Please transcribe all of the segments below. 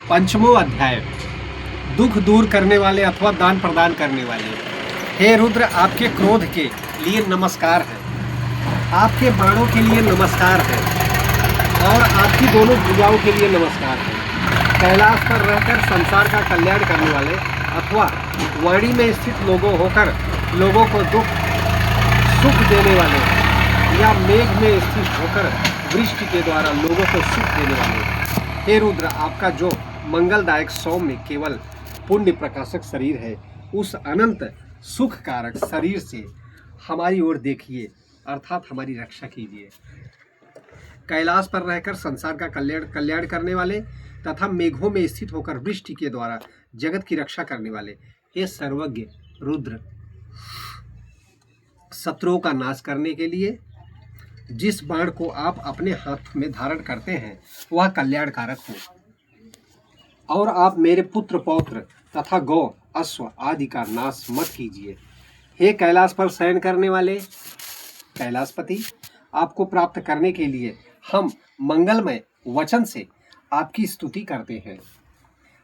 पंचमो अध्याय, दुख दूर करने वाले अथवा दान प्रदान करने वाले। हे रुद्र, आपके क्रोध के लिए नमस्कार है, आपके बाणों के लिए नमस्कार है और आपकी दोनों भुजाओं के लिए नमस्कार है। कैलाश पर रहकर संसार का कल्याण करने वाले अथवा वाणी में स्थित लोगों होकर लोगों को दुख सुख देने वाले या मेघ में स्थित होकर वृष्टि के द्वारा लोगों को सुख देने वाले। हे रुद्र, आपका जो मंगलदायक सौम्य केवल पुण्य प्रकाशक शरीर है, उस अनंत सुख कारक शरीर से हमारी ओर देखिए, अर्थात हमारी रक्षा कीजिए। कैलाश पर रहकर संसार का कल्याण करने वाले तथा मेघों में स्थित होकर वृष्टि के द्वारा जगत की रक्षा करने वाले, हे सर्वज्ञ रुद्र, शत्रुओं का नाश करने के लिए जिस बाण को आप अपने हाथ में धारण करते हैं वह कल्याणकारक हो, और आप मेरे पुत्र पौत्र तथा गौ अश्व आदि का नाश मत कीजिए। हे कैलाश पर शयन करने वाले कैलाशपति, आपको प्राप्त करने के लिए हम मंगलमय वचन से आपकी स्तुति करते हैं।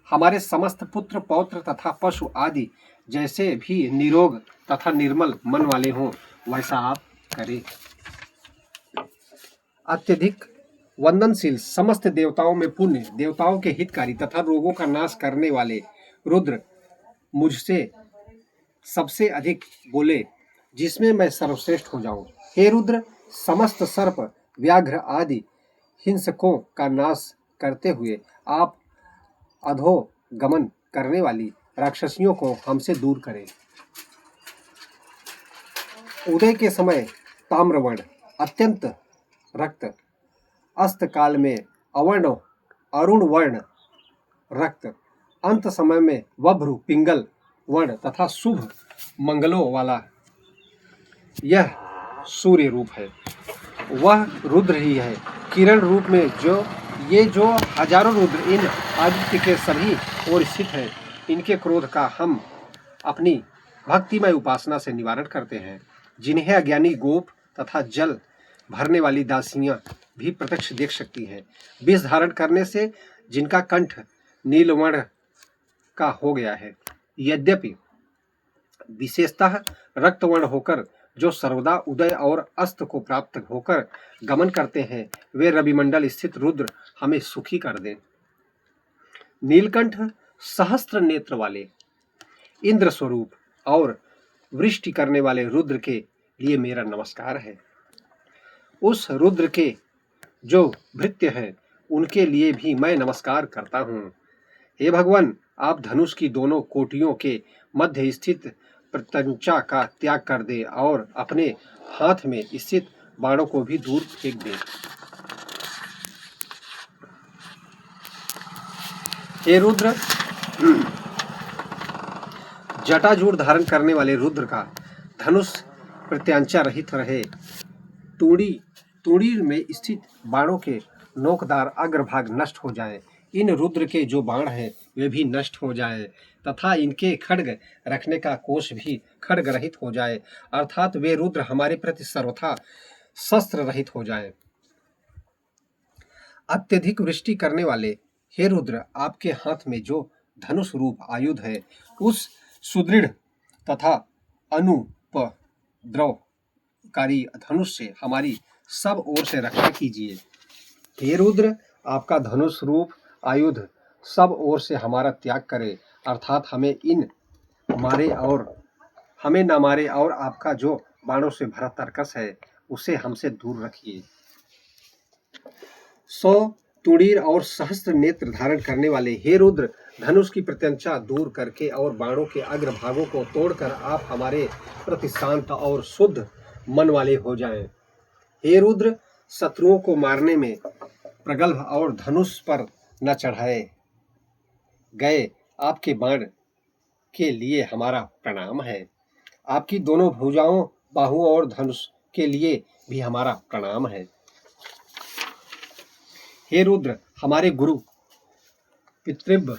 हमारे समस्त पुत्र पौत्र तथा पशु आदि जैसे भी निरोग तथा निर्मल मन वाले हों, वैसा आप करें। अत्यधिक वंदनशील, समस्त देवताओं में पुण्य, देवताओं के हितकारी तथा रोगों का नाश करने वाले रुद्र, मुझसे सबसे अधिक बोले जिसमें मैं सर्वश्रेष्ठ हो जाऊं। हे रुद्र, समस्त सर्प व्याघ्र आदि हिंसकों का नाश करते हुए आप अधोगमन करने वाली राक्षसियों को हमसे दूर करें। उदय के समय ताम्रवर्ण, अत्यंत रक्त, अस्त काल में अवर्ण अरुण वर्ण रक्त, अंत समय में वभ्रु पिंगल वर्ण तथा शुभ मंगलों वाला यह सूर्य रूप है। वह रुद्र ही है। किरण रूप में जो हजारों रुद्र इन आदित्य के सभी ओर स्थित है, इनके क्रोध का हम अपनी भक्तिमय उपासना से निवारण करते हैं, जिन्हें अज्ञानी गोप तथा जल भरने वाली दासियां भी प्रत्यक्ष देख सकती हैं। विष धारण करने से जिनका कंठ नीलवर्ण का हो गया है, यद्यपि विशेषतः रक्तवर्ण होकर जो सर्वदा उदय और अस्त को प्राप्त होकर गमन करते हैं, वे रविमंडल स्थित रुद्र हमें सुखी कर दें। नीलकंठ सहस्त्र नेत्र वाले इंद्र स्वरूप और वृष्टि करने वाले रुद्र के लिए मेरा नमस्कार है। उस रुद्र के जो भृत्य हैं, उनके लिए भी मैं नमस्कार करता हूँ। हे भगवान, आप धनुष की दोनों कोटियों के मध्य स्थित प्रत्यंचा का त्याग कर दे और अपने हाथ में स्थित बाणों को भी दूर फेंक दे। हे रुद्र, जटाजूट धारण करने वाले रुद्र का धनुष प्रत्यंचा रहित रहे। तूड़ी में स्थित बाणों के नोकदार अग्रभाग नष्ट हो जाए। इन रुद्र के जो बाण हैं वे भी नष्ट हो जाए तथा इनके खड्ग रखने का कोष भी खड्ग रहित हो जाए, अर्थात वे रुद्र हमारे प्रति सर्वथा शस्त्र रहित हो जाए। अत्यधिक वृष्टि करने वाले हे रुद्र, आपके हाथ में जो धनुष रूप आयुध है, उस सुदृढ़ तथा अनुपद्रवकारी धनुष से हमारी सब ओर से रक्षा कीजिए। हे रुद्र, आपका धनुष रूप आयुध सब ओर से हमारा त्याग करे, अर्थात हमें न मारे और आपका जो बाणों से भरा तरकस है उसे हमसे दूर रखिए। 100 तुड़ीर और सहस्त्र नेत्र धारण करने वाले हे रुद्र, धनुष की प्रत्यंचा दूर करके और बाणों के अग्रभागों को तोड़कर आप हमारे प्रति शांत और शुद्ध मन वाले हो जाएं। हे रुद्र, शत्रुओं को मारने में प्रगल्भ और धनुष पर न चढ़ाए गए आपके बाण के लिए हमारा प्रणाम है। आपकी दोनों भुजाओं, बाहुओं और धनुष के लिए भी हमारा प्रणाम है। हे रुद्र, हमारे गुरु पितृव्य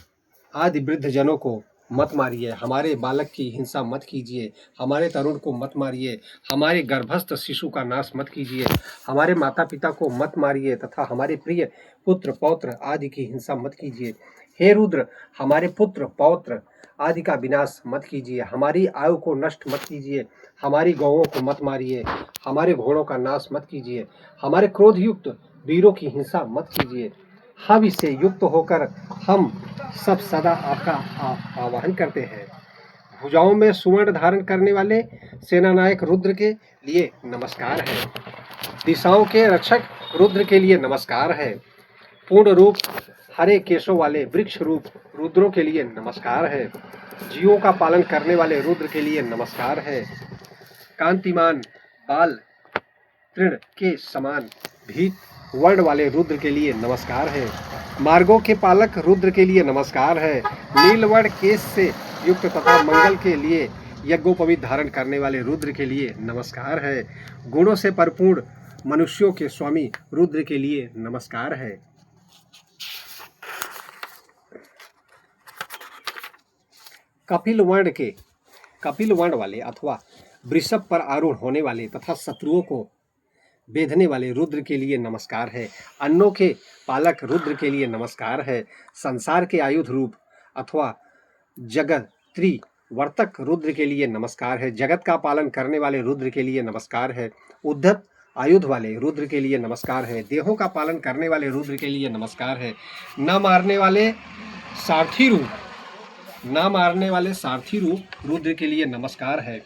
आदि वृद्ध जनों को मत मारिए, हमारे बालक की हिंसा मत कीजिए, हमारे तरुण को मत मारिए, हमारे गर्भस्थ शिशु का नाश मत कीजिए, हमारे माता पिता को मत मारिए तथा हमारे प्रिय पुत्र पौत्र आदि की हिंसा मत कीजिए। हे रुद्र, हमारे पुत्र पौत्र आदि का विनाश मत कीजिए, हमारी आयु को नष्ट मत कीजिए, हमारी गौओं को मत मारिए, हमारे घोड़ों का नाश मत कीजिए, हमारे क्रोध युक्त वीरों की हिंसा मत कीजिए। हम इससे युक्त होकर हम सब सदा आपका आवाहन करते हैं। भुजाओं में सुवर्ण धारण करने वाले सेनानायक रुद्र के लिए नमस्कार है। दिशाओं के रक्षक रुद्र के लिए नमस्कार है। पूर्ण रूप हरे केशों वाले वृक्ष रूप रुद्रों के लिए नमस्कार है। जीवों का पालन करने वाले रुद्र के लिए नमस्कार है। कांतिमान बाल तृण के समान भीत वर्ण वाले रुद्र के लिए नमस्कार है। मार्गों के पालक रुद्र के लिए नमस्कार है। नीलवर्ण केश से युक्त तथा मंगल के लिए यज्ञोपवीत धारण करने वाले रुद्र के लिए नमस्कार है। गुणों से परिपूर्ण मनुष्यों के स्वामी रुद्र के लिए नमस्कार है। कपिल वर्ण वाले अथवा वृषभ पर आरूढ़ होने वाले तथा शत्रुओं को बेधने वाले रुद्र के लिए नमस्कार है। अन्नों के पालक रुद्र के लिए नमस्कार है। संसार के आयुध रूप अथवा जगत्री वर्तक रुद्र के लिए नमस्कार है। जगत का पालन करने वाले रुद्र के लिए नमस्कार है। उद्धत आयुध वाले रुद्र के लिए नमस्कार है। देहों का पालन करने वाले रुद्र के लिए नमस्कार है। न मारने वाले सारथी रूप रुद्र के लिए नमस्कार है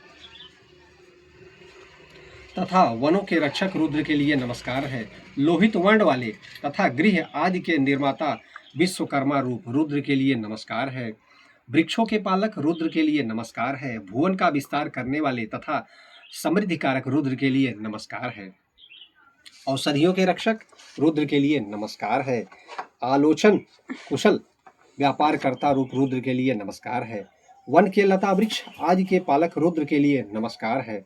तथा वनों के रक्षक रुद्र के लिए नमस्कार है। लोहित वर्ण वाले तथा गृह आदि के निर्माता विश्वकर्मा रूप रुद्र के लिए नमस्कार है। वृक्षों के पालक रुद्र के लिए नमस्कार है। भुवन का विस्तार करने वाले तथा समृद्धि कारक रुद्र के लिए नमस्कार है। औषधियों के रक्षक रुद्र के लिए नमस्कार है। आलोचन कुशल व्यापार करता रूप रुद्र के लिए नमस्कार है। वन के लता वृक्ष आदि के पालक रुद्र के लिए नमस्कार है।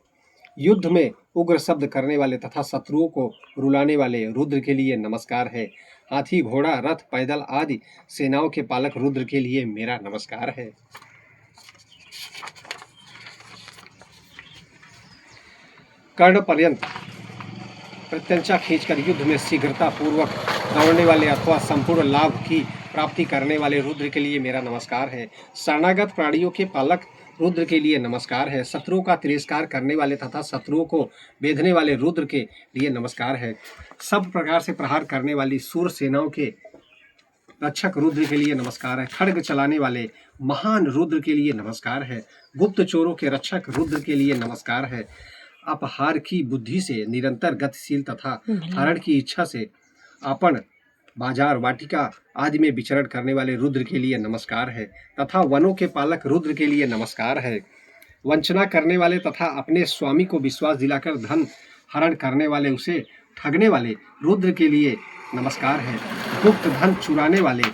युद्ध में उग्र शब्द करने वाले तथा शत्रुओं को रुलाने वाले रुद्र के लिए नमस्कार है। हाथी घोड़ा रथ पैदल आदि सेनाओं के पालक रुद्र के लिए मेरा नमस्कार है। कर्ण पर्यंत प्रत्यंचा खींचकर युद्ध में शीघ्रता पूर्वक दौड़ने वाले अथवा संपूर्ण लाभ की प्राप्ति करने वाले रुद्र के लिए मेरा नमस्कार है। शरणागत प्राणियों के पालक रुद्र के लिए नमस्कार है। शत्रुओं का तिरस्कार करने वाले तथा शत्रुओं को बेधने वाले रुद्र के लिए नमस्कार है। सब प्रकार से प्रहार करने वाली सूर सेनाओं के रक्षक रुद्र के लिए नमस्कार है। खड्ग चलाने वाले महान रुद्र के लिए नमस्कार है। गुप्त चोरों के रक्षक रुद्र के लिए नमस्कार है। अपहार की बुद्धि से निरंतर गतिशील तथा हरण की इच्छा से अपन बाजार वाटिका आदि में विचरण करने वाले रुद्र के लिए नमस्कार है तथा वनों के पालक रुद्र के लिए नमस्कार है। वंचना करने वाले तथा अपने स्वामी को विश्वास दिलाकर धन हरण करने वाले उसे ठगने वाले रुद्र के लिए नमस्कार है। गुप्त धन चुराने वाले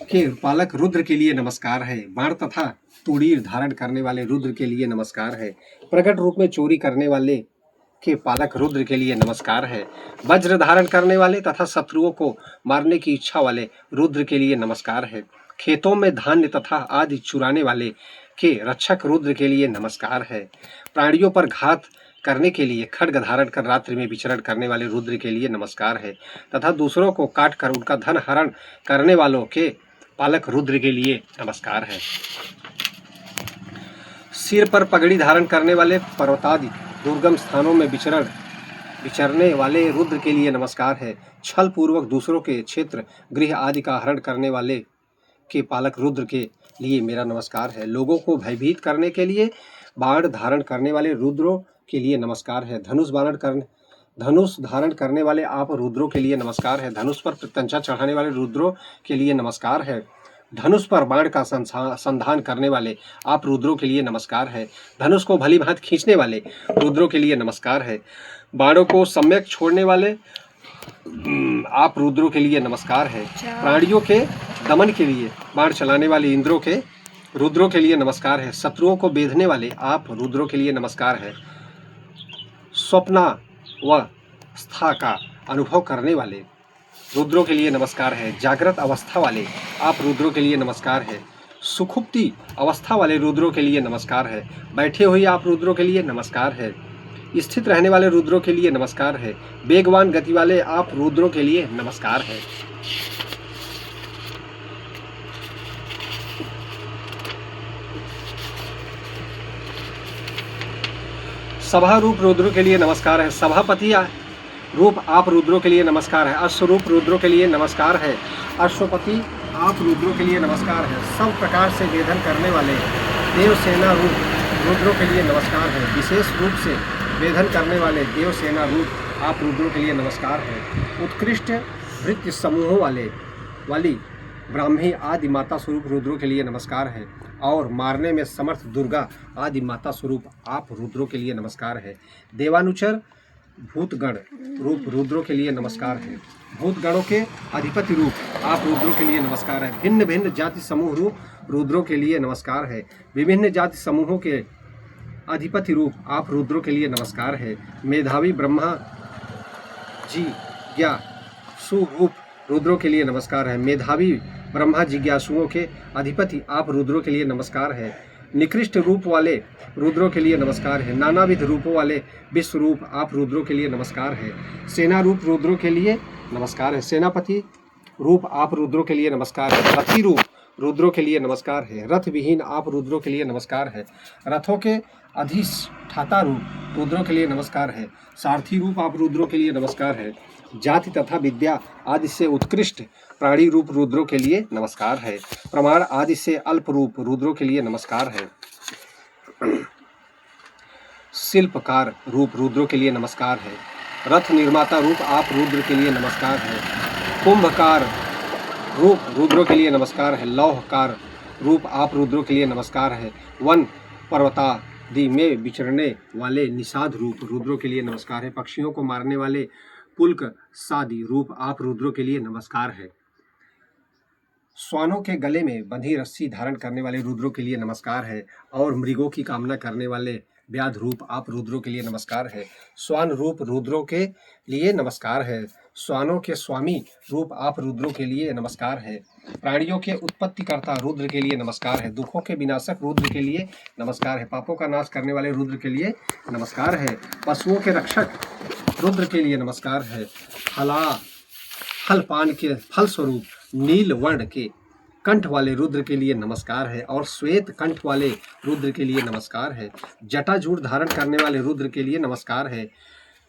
के पालक रुद्र के लिए नमस्कार है। बाण तथा तुड़ीर धारण करने वाले रुद्र के लिए नमस्कार है। प्रकट रूप में चोरी करने वाले के पालक रुद्र के लिए नमस्कार है। वज्र धारण करने वाले तथा शत्रुओं को मारने की इच्छा वाले रुद्र के लिए नमस्कार है। खेतों में धान्य तथा आदि चुराने वाले के रक्षक रुद्र के लिए नमस्कार है। प्राणियों पर घात करने के लिए खड्ग धारण कर रात्रि में विचरण करने वाले रुद्र के लिए नमस्कार है तथा दूसरों को काट कर उनका धन हरण करने वालों के पालक रुद्र के लिए नमस्कार है। सिर पर पगड़ी धारण करने वाले पर्वतादि दुर्गम स्थानों में विचरने वाले रुद्र के लिए नमस्कार है। छल पूर्वक दूसरों के क्षेत्र गृह आदि का हरण करने वाले के पालक रुद्र के लिए मेरा नमस्कार है। लोगों को भयभीत करने के लिए बाण धारण करने वाले रुद्रों के लिए नमस्कार है। धनुष धारण करने वाले आप रुद्रों के लिए नमस्कार है। धनुष पर प्रत्यंचा चढ़ाने वाले रुद्रों के लिए नमस्कार है। धनुष पर बाण का संधान करने वाले आप रुद्रों के लिए नमस्कार है। धनुष को भली भांति खींचने वाले रुद्रों के लिए नमस्कार है। बाणों को सम्यक छोड़ने वाले आप रुद्रों के लिए नमस्कार है। प्राणियों के दमन के लिए बाण चलाने वाले इंद्रों के रुद्रों के लिए नमस्कार है। शत्रुओं को बेधने वाले आप रुद्रों के लिए नमस्कार है। स्वप्ना व स्था का अनुभव करने वाले रुद्रों के लिए नमस्कार है। जागृत अवस्था वाले आप रुद्रों के लिए नमस्कार है। सुखुप्ति अवस्था वाले रुद्रों के लिए नमस्कार है। बैठे हुए आप रुद्रों के लिए नमस्कार है। स्थित रहने वाले रुद्रों के लिए नमस्कार है। वेगवान गति वाले आप रुद्रों के लिए नमस्कार है। सभा रूप रुद्रों के लिए नमस्कार है। सभापति रूप आप रुद्रों के लिए नमस्कार है। अश्वरूप रुद्रों के लिए नमस्कार है। अश्वपति आप रुद्रों के लिए नमस्कार है। सब प्रकार से वेधन करने वाले देवसेना रूप रुद्रों के लिए नमस्कार है। विशेष रूप से वेधन करने वाले देवसेना रूप आप रुद्रों के लिए नमस्कार है। उत्कृष्ट भृत्य समूहों वाली ब्राह्मी आदि माता स्वरूप रुद्रों के लिए नमस्कार है। और मारने में समर्थ दुर्गा आदि माता स्वरूप आप रुद्रों के लिए नमस्कार है। देवानुचर भूतगण रूप रुद्रों के लिए नमस्कार है। भूतगणों के अधिपति रूप आप रुद्रों के लिए नमस्कार है। भिन्न भिन्न जाति समूह रूप रुद्रों के लिए नमस्कार है। विभिन्न जाति समूहों के अधिपति रूप आप रुद्रों के लिए नमस्कार है। मेधावी ब्रह्मा जिज्ञासु रूप रुद्रों के लिए नमस्कार है। मेधावी ब्रह्मा जिज्ञासुओं के अधिपति आप रुद्रों के लिए नमस्कार है। निकृष्ट रूप वाले रुद्रों के लिए नमस्कार है। नानाविध रूपों वाले विश्व रूप आप रुद्रों के लिए नमस्कार है। सेना रूप रुद्रों के लिए नमस्कार है। सेनापति रूप आप रुद्रों के लिए नमस्कार है। रथी रूप रुद्रों के लिए नमस्कार है। रथ विहीन आप रुद्रों के लिए नमस्कार है। रथों के अधिष्ठाता रूप रुद्रों के लिए नमस्कार है। सारथी रूप आप रुद्रों के लिए नमस्कार है। जाति तथा विद्या आदि से उत्कृष्ट प्राणी रूप रुद्रों के लिए नमस्कार है। प्रमाण आदि से अल्प रूप रुद्रों के लिए नमस्कार है। शिल्पकार रूप रुद्रों के लिए नमस्कार है। रथ निर्माता रूप आप रुद्र के लिए नमस्कार है। कुंभकार रूप रुद्रों के लिए नमस्कार है। लौहकार रूप आप रुद्रों के लिए नमस्कार है। वन पर्वतादि में विचरने वाले निषाद रूप रुद्रों के लिए नमस्कार है। पक्षियों को मारने वाले पुल्क सादि रूप आप रुद्रों के लिए नमस्कार है। श्वानों के गले में बंधी रस्सी धारण करने वाले रुद्रों के लिए नमस्कार है। और मृगों की कामना करने वाले व्याध रूप आप रुद्रों के लिए नमस्कार है। स्वान रूप रुद्रों के लिए नमस्कार है। श्वानों के स्वामी रूप आप रुद्रों के लिए नमस्कार है। प्राणियों के उत्पत्तिकर्ता रुद्र के लिए नमस्कार है। दुखों के विनाशक रुद्र के लिए नमस्कार है। पापों का नाश करने वाले रुद्र के लिए नमस्कार है। पशुओं के रक्षक रुद्र के लिए नमस्कार है। फलपान के फल स्वरूप नील वर्ण के कंठ वाले रुद्र के लिए नमस्कार है। और श्वेत कंठ वाले रुद्र के लिए नमस्कार है। जटाजूट धारण करने वाले रुद्र के लिए नमस्कार है।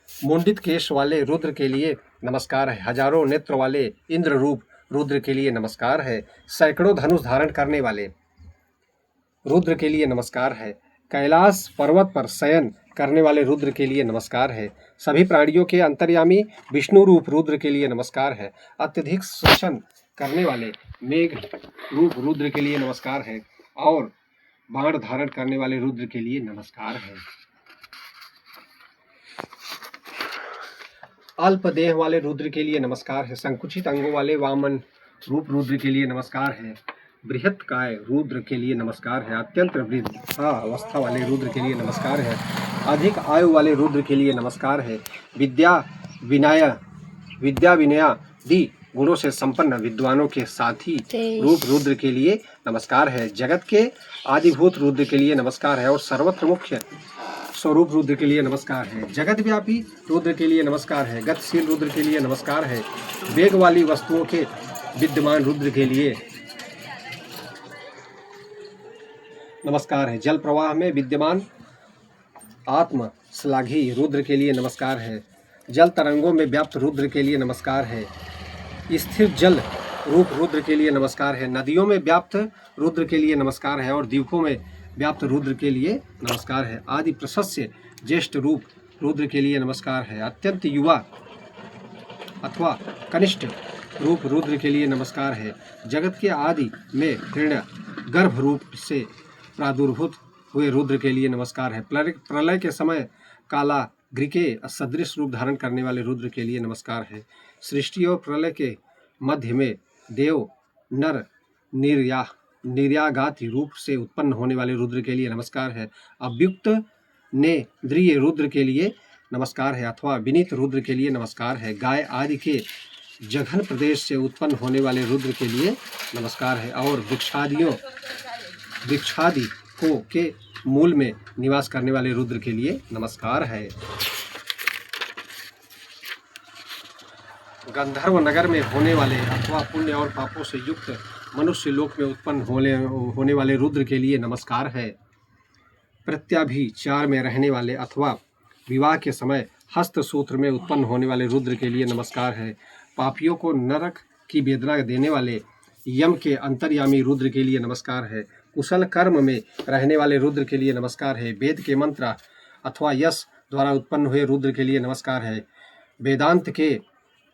मुंडित केश वाले रुद्र के लिए नमस्कार है। हजारों नेत्र वाले इंद्र रूप रुद्र के लिए नमस्कार है। सैकड़ों धनुष धारण करने वाले रुद्र के लिए नमस्कार है। कैलाश पर्वत पर शयन करने वाले रुद्र के लिए नमस्कार है। सभी प्राणियों के अंतर्यामी विष्णु रूप रुद्र के लिए नमस्कार है। अत्यधिक शोषण करने वाले मेघ रूप रुद्र के लिए नमस्कार है। और बाण धारण करने वाले रुद्र के लिए नमस्कार है। अल्प देह वाले रुद्र के लिए नमस्कार है। संकुचित अंगों वाले वामन रूप रुद्र के लिए नमस्कार है। बृहत काय रुद्र के लिए नमस्कार है। अत्यंत वृद्धावस्था वाले रुद्र के लिए नमस्कार है। अधिक आयु वाले रुद्र के लिए नमस्कार है। विद्या विनयादि गुणों से संपन्न विद्वानों के साथी रूप रुद्र के लिए नमस्कार है। जगत के आदिभूत रुद्र के लिए नमस्कार है। और सर्वत्र मुख्य स्वरूप रुद्र के लिए नमस्कार है। जगत व्यापी रुद्र के लिए नमस्कार है। गतिशील रुद्र के लिए नमस्कार है। वेग वाली वस्तुओं के विद्यमान रुद्र के लिए नमस्कार है। जल प्रवाह में विद्यमान आत्म श्लाघी रुद्र के लिए नमस्कार है। जल तरंगों में व्याप्त रुद्र के लिए नमस्कार है। स्थिर जल रूप रुद्र के लिए नमस्कार है। नदियों में व्याप्त रुद्र के लिए नमस्कार है। और द्वीपों में व्याप्त रुद्र के लिए नमस्कार है। आदि प्रशस्य ज्येष्ठ रूप रुद्र के लिए नमस्कार है। अत्यंत युवा अथवा कनिष्ठ रूप रुद्र के लिए नमस्कार है। जगत के आदि में हिरण्य गर्भ रूप से प्रादुर्भूत हुए रुद्र के लिए नमस्कार है। प्रलय के समय काला ग्रीके सदृश रूप धारण करने वाले रुद्र के लिए नमस्कार है। सृष्टि और प्रलय के मध्य में देव नर निर्यागाति रूप से उत्पन्न होने वाले रुद्र के लिए नमस्कार है। अव्युक्त नेन्द्रिय रुद्र के लिए नमस्कार है। अथवा विनीत रुद्र के लिए नमस्कार है। गाय आदि के जघन प्रदेश से उत्पन्न होने वाले रुद्र के लिए नमस्कार है। और वृक्षादि को के मूल में निवास करने वाले रुद्र के लिए नमस्कार है। गंधर्व नगर में होने वाले अथवा पुण्य और पापों से युक्त मनुष्य लोक में उत्पन्न होने वाले रुद्र के लिए नमस्कार है। प्रत्याभिचार में रहने वाले अथवा विवाह के समय हस्त सूत्र में उत्पन्न होने वाले रुद्र के लिए नमस्कार है। पापियों को नरक की वेदना देने वाले यम के अंतर्यामी रुद्र के लिए नमस्कार है। कुशल कर्म में रहने वाले रुद्र के लिए नमस्कार है। वेद के मंत्र अथवा यश द्वारा उत्पन्न हुए रुद्र के लिए नमस्कार है। वेदांत के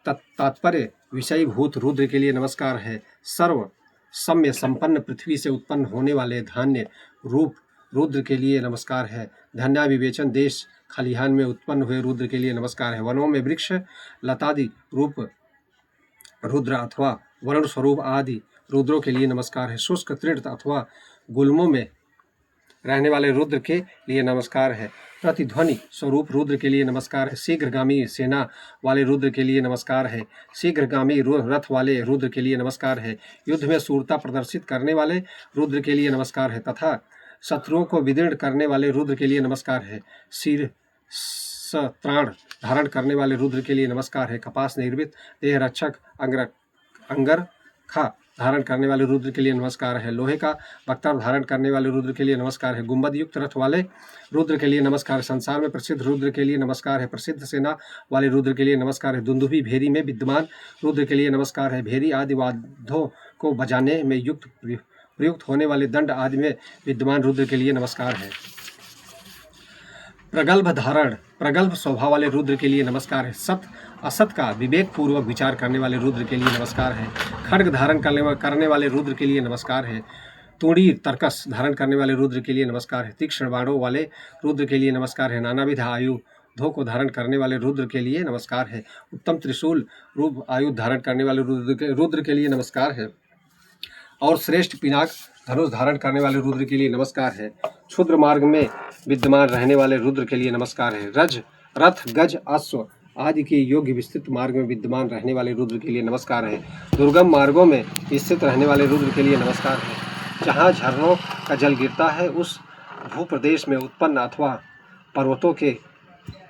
तात्पर्य विषयभूत रुद्र के लिए नमस्कार है। सर्व सम्य संपन्न पृथ्वी से उत्पन्न होने वाले धान्य रूप रुद्र के लिए नमस्कार है। धन्या विवेचन देश खलिहान में उत्पन्न हुए रुद्र के लिए नमस्कार है। वनों में वृक्ष लतादि रूप रुद्र अथवा वरुण स्वरूप आदि रुद्रों के लिए नमस्कार है। शुष्क तृण अथवा गुल्मों में रहने वाले रुद्र के लिए नमस्कार है। प्रतिध्वनि स्वरूप रुद्र के लिए नमस्कार है। शीघ्रगामी सेना वाले रुद्र के लिए नमस्कार है। शीघ्रगामी रथ वाले रुद्र के लिए नमस्कार है। युद्ध में शूरता प्रदर्शित करने वाले रुद्र के लिए नमस्कार है तथा शत्रुओं को विदीर्ण करने वाले रुद्र के लिए नमस्कार है। सिर त्राण धारण करने वाले रुद्र के लिए नमस्कार है। कपास निर्मित देह रक्षक अंगरखा धारण करने वाले रुद्र के लिए नमस्कार है। लोहे का वक्तार धारण करने वाले रुद्र के लिए नमस्कार है। गुंबद युक्त रथ वाले रुद्र के लिए नमस्कार है। संसार में प्रसिद्ध रुद्र के लिए नमस्कार है। प्रसिद्ध सेना वाले रुद्र के लिए नमस्कार है। दुंदुभी भेरी में विद्यमान रुद्र के लिए नमस्कार है। भेरी आदि वाद्यों को बजाने में प्रयुक्त होने वाले दंड आदि में विद्यमान रुद्र के लिए नमस्कार है। प्रगल्भ स्वभाव वाले रुद्र के लिए नमस्कार है। सत असत का विवेक पूर्वक विचार करने वाले रुद्र के लिए नमस्कार है। खड्ग धारण करने वाले रुद्र के लिए नमस्कार है। तूड़ी तर्कस धारण करने वाले रुद्र के लिए नमस्कार है। तीक्ष्ण बाणों वाले रुद्र के लिए नमस्कार है। नानाविध आयुधों को धारण करने वाले रुद्र के लिए नमस्कार है। उत्तम त्रिशूल रूप आयुध धारण करने वाले रुद्र के लिए नमस्कार है। और श्रेष्ठ पिनाक धनुष धारण करने वाले रुद्र के लिए नमस्कार है। क्षुद्र मार्ग में विद्यमान रहने वाले रुद्र के लिए नमस्कार है। रथ गज अश्व आदि के योग्य विस्तृत मार्ग में विद्यमान रहने वाले रुद्र के लिए नमस्कार है। दुर्गम मार्गों में स्थित रहने वाले रुद्र के लिए नमस्कार है। जहाँ झरनों का जल गिरता है उस भूप्रदेश में उत्पन्न अथवा पर्वतों के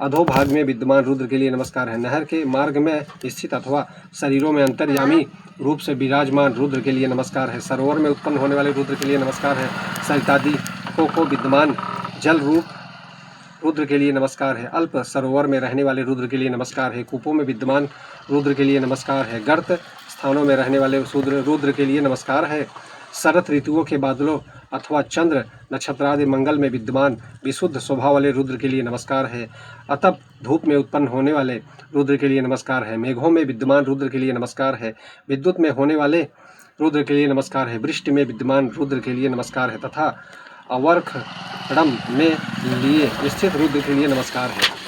अधोभाग में विद्यमान रुद्र के लिए नमस्कार है। नहर के मार्ग में स्थित अथवा शरीरों में अंतर्यामी रूप से विराजमान रुद्र के लिए नमस्कार है। सरोवर में उत्पन्न होने वाले रुद्र के लिए नमस्कार है। सरितादि को विद्यमान जल रूप रुद्र के लिए नमस्कार है। अल्प सरोवर में रहने वाले रुद्र के लिए नमस्कार है। कूपों में विद्यमान रुद्र के लिए नमस्कार है। गर्त स्थानों में रहने वाले रुद्र के लिए नमस्कार है। शरत ऋतुओं के बादलों अथवा चंद्र नक्षत्रादि मंगल में विद्यमान विशुद्ध स्वभाव वाले रुद्र के लिए नमस्कार है। अतप धूप में उत्पन्न होने वाले रुद्र के लिए नमस्कार है। मेघों में विद्यमान रुद्र के लिए नमस्कार है। विद्युत में होने वाले रुद्र के लिए नमस्कार है। वृष्टि में विद्यमान रुद्र के लिए नमस्कार है तथा अवर्खड़म में लिए स्थित रुद्र के लिए नमस्कार है।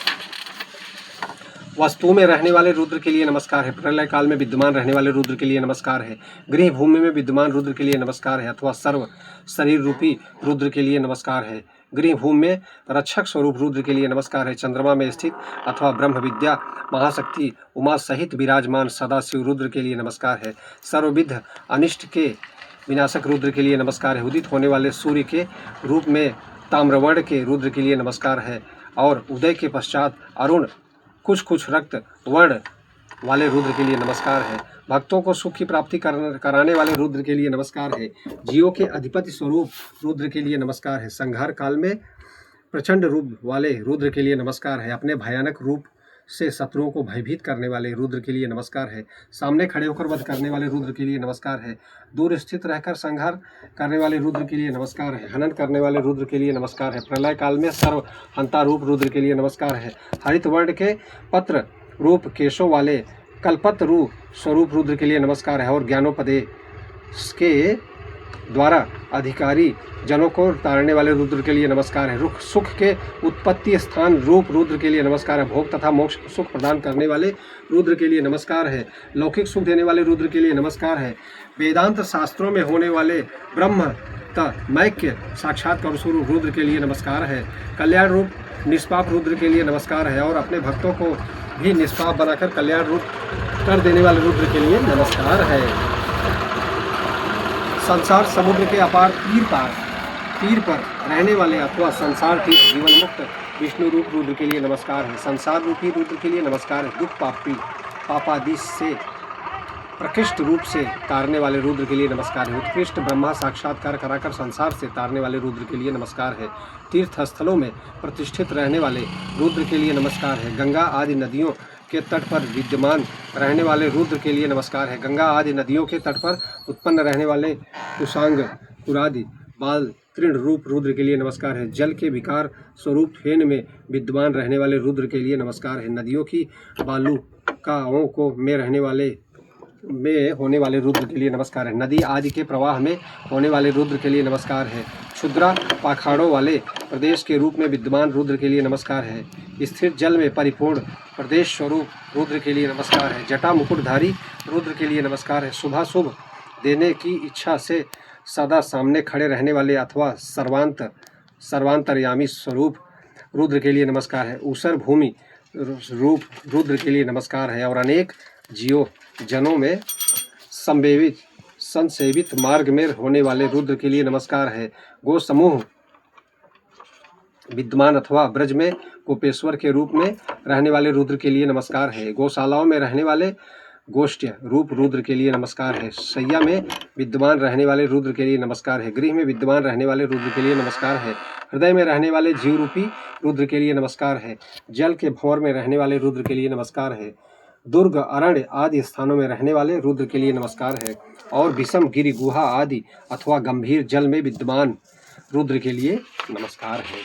वस्तु में रहने वाले रुद्र के लिए नमस्कार है। प्रलय काल में विद्यमान रहने वाले रुद्र के लिए नमस्कार है। गृह भूमि में विद्यमान रुद्र के लिए नमस्कार है अथवा सर्व शरीर रूपी रुद्र के लिए नमस्कार है। गृह भूमि में रक्षक स्वरूप रुद्र के लिए नमस्कार है। चंद्रमा में स्थित अथवा ब्रह्म विद्या महाशक्ति उमा सहित विराजमान सदाशिव रुद्र के लिए नमस्कार है। सर्वविध अनिष्ट के विनाशक रुद्र के लिए नमस्कार है। उदित होने वाले सूर्य के रूप में ताम्रवर्ण के रुद्र के लिए नमस्कार है। और उदय के पश्चात अरुण कुछ रक्त वर्ण वाले रुद्र के लिए नमस्कार है। भक्तों को सुख की प्राप्ति कराने वाले रुद्र के लिए नमस्कार है। जीवों के अधिपति स्वरूप रुद्र के लिए नमस्कार है। संहार काल में प्रचंड रूप वाले रुद्र के लिए नमस्कार है। अपने भयानक रूप से शत्रुओं को भयभीत करने वाले रुद्र के लिए नमस्कार है। सामने खड़े होकर वध करने वाले रुद्र के लिए नमस्कार है। दूर स्थित रहकर संहार करने वाले रुद्र के लिए नमस्कार है। हनन करने वाले रुद्र के लिए नमस्कार है। प्रलय काल में सर्वहंता रूप रुद्र के लिए नमस्कार है। हरित वर्ण के पत्र रूप केशों वाले कल्पत्र रूप स्वरूप रुद्र के लिए नमस्कार है। और ज्ञानोपदेश के द्वारा अधिकारी जनों को तारने वाले रुद्र के लिए नमस्कार है। रुख सुख के उत्पत्ति स्थान रूप रुद्र के लिए नमस्कार है। भोग तथा मोक्ष सुख प्रदान करने वाले रुद्र के लिए नमस्कार है। लौकिक सुख देने वाले रुद्र के लिए नमस्कार है। वेदांत शास्त्रों में होने वाले ब्रह्म मैक्य साक्षात्कार स्वरूप रुद्र के लिए नमस्कार है। कल्याण रूप निष्पाप रुद्र के लिए नमस्कार है। और अपने भक्तों को भी निष्पाप बनाकर कल्याण रूप कर देने वाले रुद्र के लिए नमस्कार है। संसार समुद्र के अपार तीर पर रहने वाले अथवा संसार तीर्थ जीवन मुक्त विष्णु रूप रुद्र के लिए नमस्कार है। संसार रूपी रुद्र के लिए नमस्कार है। दुख पापादि से प्रकृष्ट रूप से तारने वाले रुद्र के लिए नमस्कार है। उत्कृष्ट ब्रह्मा साक्षात्कार कराकर संसार से तारने वाले रुद्र के लिए नमस्कार है। तीर्थ स्थलों में प्रतिष्ठित रहने वाले रुद्र के लिए नमस्कार है। गंगा आदि नदियों के तट पर विद्यमान रहने वाले रुद्र के लिए नमस्कार है। गंगा आदि नदियों के तट पर उत्पन्न रहने वाले कुशांग कुरादि बाल तृण रूप रुद्र के लिए नमस्कार है। जल के विकार स्वरूप फेन में विद्यमान रहने वाले रुद्र के लिए नमस्कार है। नदियों की बालुकाओं को में होने वाले रुद्र के लिए नमस्कार है। नदी आदि के प्रवाह में होने वाले रुद्र के लिए नमस्कार है। क्षुद्रा पाखाड़ों वाले प्रदेश के रूप में विद्यमान रुद्र के लिए नमस्कार है। स्थिर जल में परिपूर्ण प्रदेश स्वरूप रुद्र के लिए नमस्कार है। जटा मुकुटधारी रुद्र के लिए नमस्कार है। शुभ देने की इच्छा से सदा सामने खड़े रहने वाले अथवा सर्वांतरयामी स्वरूप रुद्र के लिए नमस्कार है। ऊसर भूमि रूप रुद्र के लिए नमस्कार है। और अनेक जनों में संसेवित मार्ग में होने वाले रुद्र के लिए नमस्कार है। गो समूह विद्यमान अथवा ब्रज में गोपेश्वर के रूप में रहने वाले रुद्र के लिए नमस्कार है। गौशालाओं में रहने वाले गोष्ठ्य रूप रुद्र के लिए नमस्कार है। शैया में विद्यमान रहने वाले रुद्र के लिए नमस्कार है। गृह में विद्यमान रहने वाले रुद्र के लिए नमस्कार है। हृदय में रहने वाले जीव रूपी रुद्र के लिए नमस्कार है। जल के भंवर में रहने वाले रुद्र के लिए नमस्कार है। दुर्ग अरण्य आदि स्थानों में रहने वाले रुद्र के लिए नमस्कार है। और विषम गिरि गुहा आदि अथवा गंभीर जल में विद्यमान रुद्र के लिए नमस्कार है।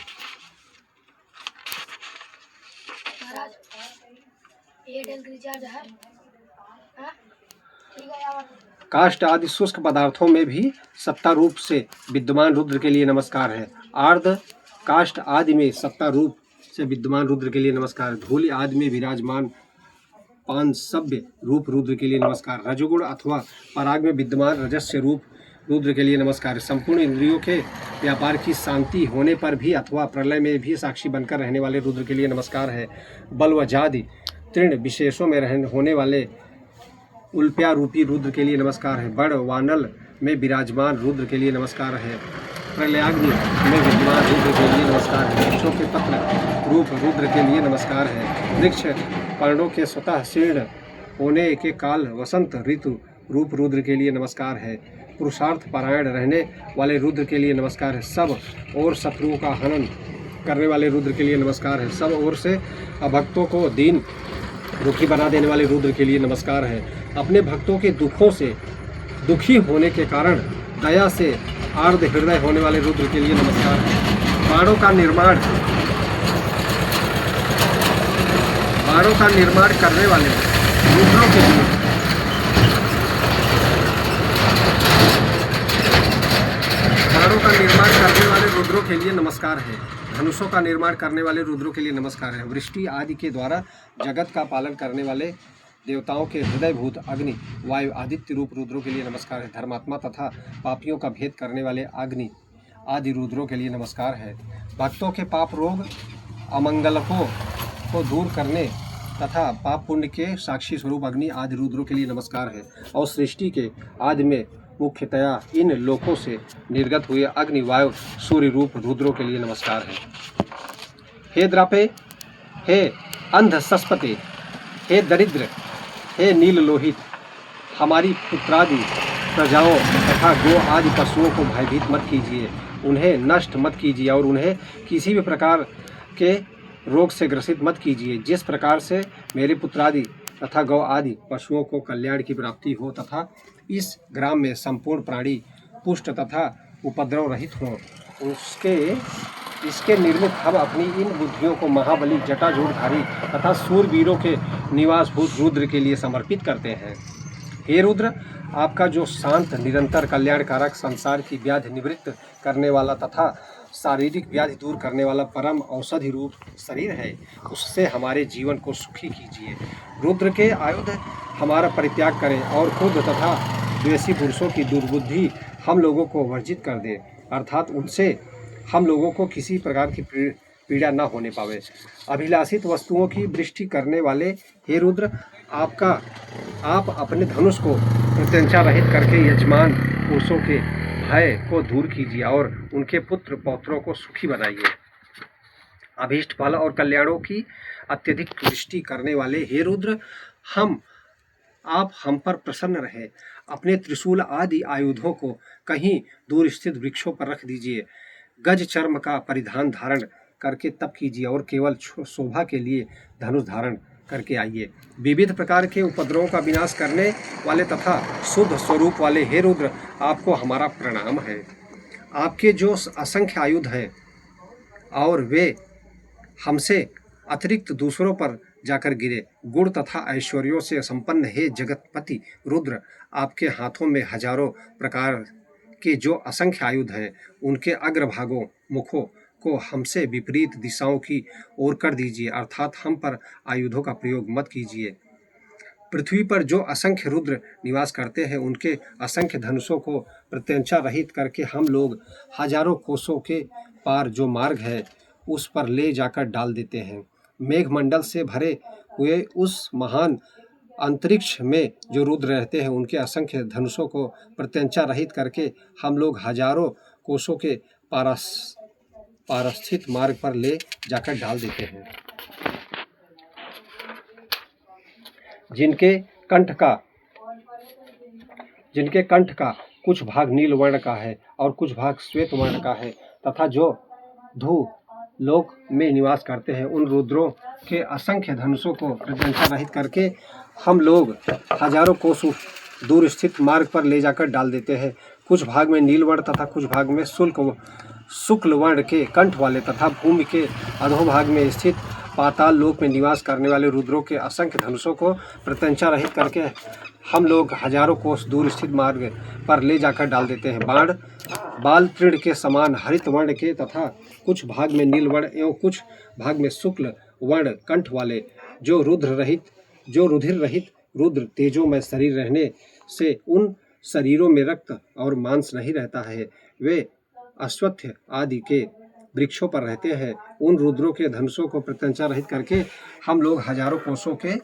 काष्ठ आदि शुष्क पदार्थों में भी सत्ता रूप से विद्यमान रुद्र के लिए नमस्कार है। आर्द्र काष्ठ आदि में सत्ता रूप से विद्यमान रुद्र के लिए नमस्कार। धूलि आदि में विराजमान पांचसव्य रूप रुद्र के लिए नमस्कार। रजोगुण अथवा पराग में विद्यमान रजस्य रूप रुद्र के लिए नमस्कार। संपूर्ण इंद्रियों के व्यापार की शांति होने पर भी अथवा प्रलय में भी साक्षी बनकर रहने वाले रुद्र के लिए नमस्कार है। बल व जादि तृण विशेषों में होने वाले उल्प्या रूपी रुद्र के लिए नमस्कार है। बड़ वानल में विराजमान रुद्र के लिए नमस्कार है। प्रलयाग्नि में विद्यमान रुद्र के लिए नमस्कार है। वृक्षों के पत्र रूप रुद्र के लिए नमस्कार है। वृक्ष पर्णों के स्वतः शीर्ण होने के काल वसंत ऋतु रूप रुद्र के लिए नमस्कार है। पुरुषार्थ पारायण रहने वाले रुद्र के लिए नमस्कार है। सब और शत्रुओं का हनन करने वाले रुद्र के लिए नमस्कार है। सब ओर से अभक्तों को दीन दुखी बना देने वाले रुद्र के लिए नमस्कार है। अपने भक्तों के दुखों से दुखी होने के कारण दया से आर्द्र हृदय होने वाले रुद्र के लिए नमस्कार है। बाणों का निर्माण करने वाले रुद्रों के लिए रुद्रों के लिए नमस्कार है। धनुषों का निर्माण करने वाले रुद्रों के लिए नमस्कार है। वृष्टि आदि के द्वारा जगत का पालन करने वाले देवताओं के हृदयभूत अग्नि वायु आदित्य रूप रुद्रों के लिए नमस्कार है। धर्मात्मा तथा पापियों का भेद करने वाले अग्नि आदि रुद्रों के लिए नमस्कार है। भक्तों के पाप रोग अमंगलकों को दूर करने तथा पाप पुण्य के साक्षी स्वरूप अग्नि आदि रुद्रों के लिए नमस्कार है। और सृष्टि के आदि में मुख्यतया इन लोकों से निर्गत हुए अग्नि वायु सूर्य रूप रुद्रों के लिए नमस्कार है। हे द्रापे, हे अंध सस्पते, हे दरिद्र, हे नील लोहित, हमारी पुत्रादि प्रजाओं तथा गो आदि पशुओं को भयभीत मत कीजिए, उन्हें नष्ट मत कीजिए और उन्हें किसी भी प्रकार के रोग से ग्रसित मत कीजिए। जिस प्रकार से मेरे पुत्रादि तथा गौ आदि पशुओं को कल्याण की प्राप्ति हो तथा इस ग्राम में संपूर्ण प्राणी पुष्ट तथा उपद्रव रहित हों, इसके निर्मित हम अपनी इन बुद्धियों को महाबली जटाजूटधारी तथा सूरवीरों के निवासभूत रुद्र के लिए समर्पित करते हैं। हे रुद्र, आपका जो शांत निरंतर कल्याणकारक संसार की व्याधि निवृत्त करने वाला तथा शारीरिक व्याधि दूर करने वाला परम औषधि रूप शरीर है, उससे हमारे जीवन को सुखी कीजिए। रुद्र के आयुध हमारा परित्याग करें और क्रोध तथा द्वेषी पुरुषों की दुर्बुद्धि हम लोगों को वर्जित कर दे, अर्थात उनसे हम लोगों को किसी प्रकार की पीड़ा न होने पावे। अभिलाषित वस्तुओं की वृष्टि करने वाले हे रुद्र, आपका आप अपने धनुष को प्रत्यंचा रहित करके यजमान पुरुषों के भय को दूर कीजिए और उनके पुत्र पौत्रों को सुखी बनाइए। अभीष्ट फल और कल्याणों की अत्यधिक दृष्टि करने वाले हे रुद्र, आप हम पर प्रसन्न रहे। अपने त्रिशूल आदि आयुधों को कहीं दूर स्थित वृक्षों पर रख दीजिए। गज चर्म का परिधान धारण करके तप कीजिए और केवल शोभा के लिए धनुष धारण करके आइए। विविध प्रकार के उपद्रवों का विनाश करने वाले तथा शुद्ध स्वरूप वाले हे रुद्र, आपको हमारा प्रणाम है। आपके जो असंख्य आयुध हैं और वे हमसे अतिरिक्त दूसरों पर जाकर गिरे, गुण तथा ऐश्वर्यों से संपन्न हे जगतपति रुद्र, आपके हाथों में हजारों प्रकार के जो असंख्य आयुध हैं, उनके अग्रभागों मुखों को हमसे विपरीत दिशाओं की ओर कर दीजिए, अर्थात हम पर आयुधों का प्रयोग मत कीजिए। पृथ्वी पर जो असंख्य रुद्र निवास करते हैं, उनके असंख्य धनुषों को प्रत्यंचा रहित करके हम लोग हजारों कोसों के पार जो मार्ग है उस पर ले जाकर डाल देते हैं। मेघमंडल से भरे हुए उस महान अंतरिक्ष में जो रुद्र रहते हैं, उनके असंख्य धनुषों को प्रत्यंचा रहित करके हम लोग हजारों कोसों के पारस्थित मार्ग पर ले जाकर डाल देते हैं। जिनके कंठ का कुछ भाग नील वर्ण का है और कुछ भाग श्वेत वर्ण का है, तथा जो धू लोक में निवास करते हैं, उन रुद्रों के असंख्य धनुषों को प्रत्यंचा रहित करके हम लोग हजारों कोस दूर स्थित मार्ग पर ले जाकर डाल देते हैं। कुछ भाग में नील वर्ण तथा कुछ भाग में शुक्ल वर्ण के कंठ वाले तथा भूमि के अधोभाग में स्थित पाताल लोक में निवास करने वाले रुद्रों के असंख्य धनुषों को प्रत्यंचा रहित करके हम लोग हजारों कोस दूर स्थित मार्ग पर ले जाकर डाल देते हैं। बाल तृण के समान हरित वर्ण के तथा कुछ भाग में नील वर्ण एवं कुछ भाग में शुक्ल वर्ण कंठ वाले जो रुधिर रहित रुद्र तेजों में शरीर रहने से उन शरीरों में रक्त और मांस नहीं रहता है, वे अश्वत्थ आदि के वृक्षों पर रहते हैं। उन रुद्रों के धनुषों को प्रत्यंचा रहित करके हम लोग हजारों कोसों के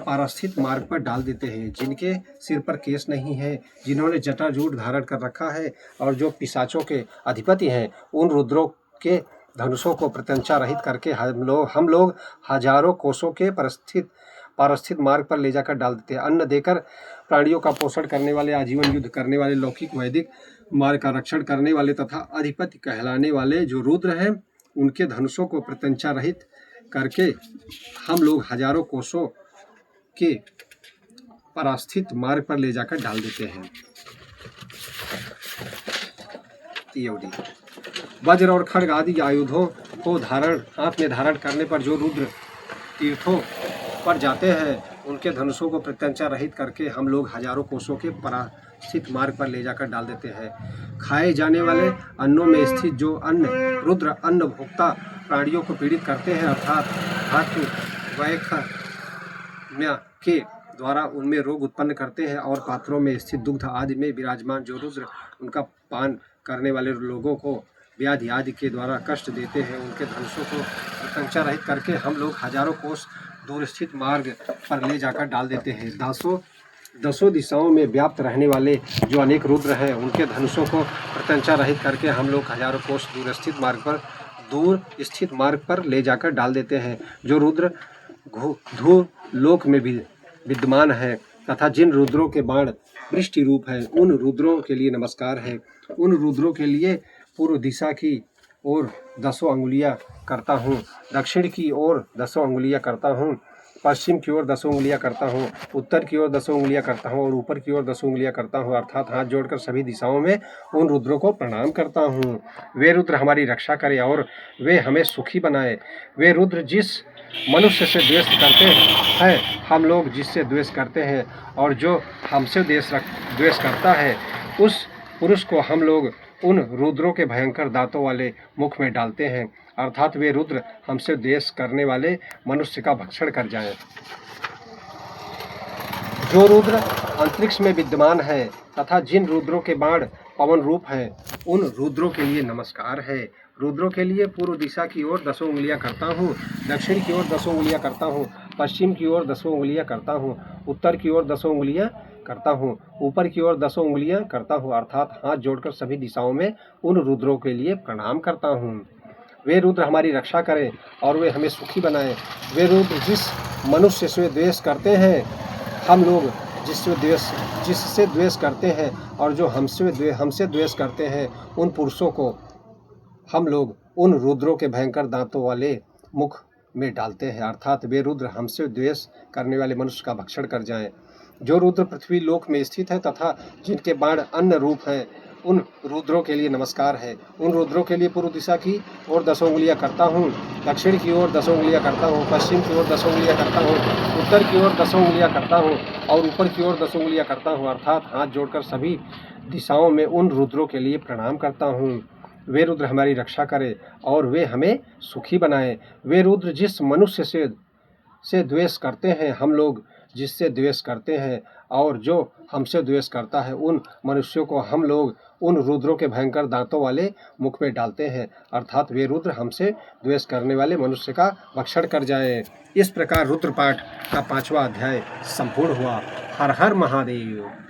पारस्थित मार्ग पर डाल देते हैं। जिनके सिर पर केश नहीं है, जिन्होंने जटाजूट धारण कर रखा है और जो पिशाचों के अधिपति हैं, उन रुद्रों के धनुषों को प्रत्यंचा रहित करके हम लोग हजारों कोसों के पारस्थित मार्ग पर ले जाकर डाल देते हैं। अन्न देकर प्राणियों का पोषण करने वाले, आजीवन युद्ध करने वाले, लौकिक वैदिक मार्ग का रक्षण करने वाले तथा अधिपति कहलाने वाले जो रुद्र हैं, उनके धनुषों को प्रत्यंचा रहित करके हम लोग हजारों कोसों के पारस्थित मार्ग पर ले जाकर डाल देते हैं। वज्र और खड्ग आदि आयुधों को हाथ में धारण करने पर जो रुद्र तीर्थों पर जाते हैं, उनके धनुषों को प्रत्यंचा रहित करके हम लोग हजारों कोसों के पारस्थित मार्ग पर ले जाकर डाल देते हैं। खाए जाने वाले अन्नों में स्थित जो रुद्र अन्न भोक्ता प्राणियों को पीड़ित करते हैं, अर्थात वैखम्य के द्वारा उनमें रोग उत्पन्न करते हैं, और पात्रों में स्थित दुग्ध आदि में विराजमान जो रुद्र उनका पान करने वाले लोगों को व्याधि आदि के द्वारा कष्ट देते हैं, उनके धनुषों को प्रत्यंचा रहित करके हम लोग हजारों कोस दूर स्थित मार्ग पर ले जाकर डाल देते हैं। दसों दिशाओं में व्याप्त रहने वाले जो अनेक रुद्र हैं, उनके धनुषों को प्रत्यंचा रहित करके हम लोग हजारों कोस दूर स्थित मार्ग पर ले जाकर डाल देते हैं। जो रुद्र धू लोक में भी विद्यमान है तथा जिन रुद्रों के बाण वृष्टि रूप है, उन रुद्रों के लिए नमस्कार है। उन रुद्रों के लिए पूर्व दिशा की ओर 10 अंगुलियां करता हूँ, दक्षिण की ओर 10 अंगुलियां करता हूँ, पश्चिम की ओर 10 उंगलियां करता हूँ, उत्तर की ओर 10 उंगलियां करता हूँ और ऊपर की ओर 10 उंगलियां करता हूँ, अर्थात हाथ जोड़कर सभी दिशाओं में उन रुद्रों को प्रणाम करता हूँ। वे रुद्र हमारी रक्षा करें और वे हमें सुखी बनाए। वे रुद्र जिस मनुष्य से द्वेष करते हैं, हम लोग जिससे द्वेष करते हैं, और जो हमसे द्वेष करता है, उस पुरुष को हम लोग उन रुद्रों के भयंकर दांतों वाले मुख में डालते हैं, अर्थात वे रुद्र हमसे द्वेष करने वाले मनुष्य का भक्षण कर जाएं। जो रुद्र अंतरिक्ष में विद्यमान है तथा जिन रुद्रों के बाण पवन रूप है, उन रुद्रों के लिए नमस्कार है। रुद्रों के लिए पूर्व दिशा की ओर 10 उंगलियां करता हूँ, दक्षिण की ओर 10 उंगलियां करता हूँ, पश्चिम की ओर 10 उंगलियां करता हूँ, उत्तर की ओर 10 उंगलियां करता हूँ, ऊपर की ओर 10 उंगलियां करता हूँ, अर्थात हाथ जोड़कर सभी दिशाओं में उन रुद्रों के लिए प्रणाम करता हूँ। वे रुद्र हमारी रक्षा करें और वे हमें सुखी बनाएं। वे रुद्र जिस मनुष्य से द्वेष करते हैं, हम लोग जिससे द्वेष करते हैं और जो हमसे द्वेष करते हैं, उन पुरुषों को हम लोग उन रुद्रों के भयंकर दांतों वाले मुख में डालते हैं, अर्थात वे रुद्र हमसे द्वेष करने वाले मनुष्य का भक्षण कर जाएं। जो रुद्र पृथ्वी लोक में स्थित है तथा जिनके बाण अन्न रूप हैं, उन रुद्रों के लिए नमस्कार है। उन रुद्रों के लिए पूर्व दिशा की ओर 10 उंगलियां करता हूँ, दक्षिण की ओर 10 उंगलियां करता हूँ, पश्चिम की ओर 10 उंगलियां करता हूँ, उत्तर की ओर 10 उंगलियां करता हूँ और ऊपर की ओर 10 उंगलियां करता हूँ, अर्थात हाथ जोड़कर सभी दिशाओं में उन रुद्रों के लिए प्रणाम करता हूँ। वे रुद्र हमारी रक्षा करें और वे हमें सुखी बनाएं। वे रुद्र जिस मनुष्य से द्वेष करते हैं, हम लोग जिससे द्वेष करते हैं और जो हमसे द्वेष करता है, उन मनुष्यों को हम लोग उन रुद्रों के भयंकर दांतों वाले मुख में डालते हैं, अर्थात वे रुद्र हमसे द्वेष करने वाले मनुष्य का भक्षण कर जाएं। इस प्रकार रुद्रपाठ का 5वां अध्याय संपूर्ण हुआ। हर हर महादेव।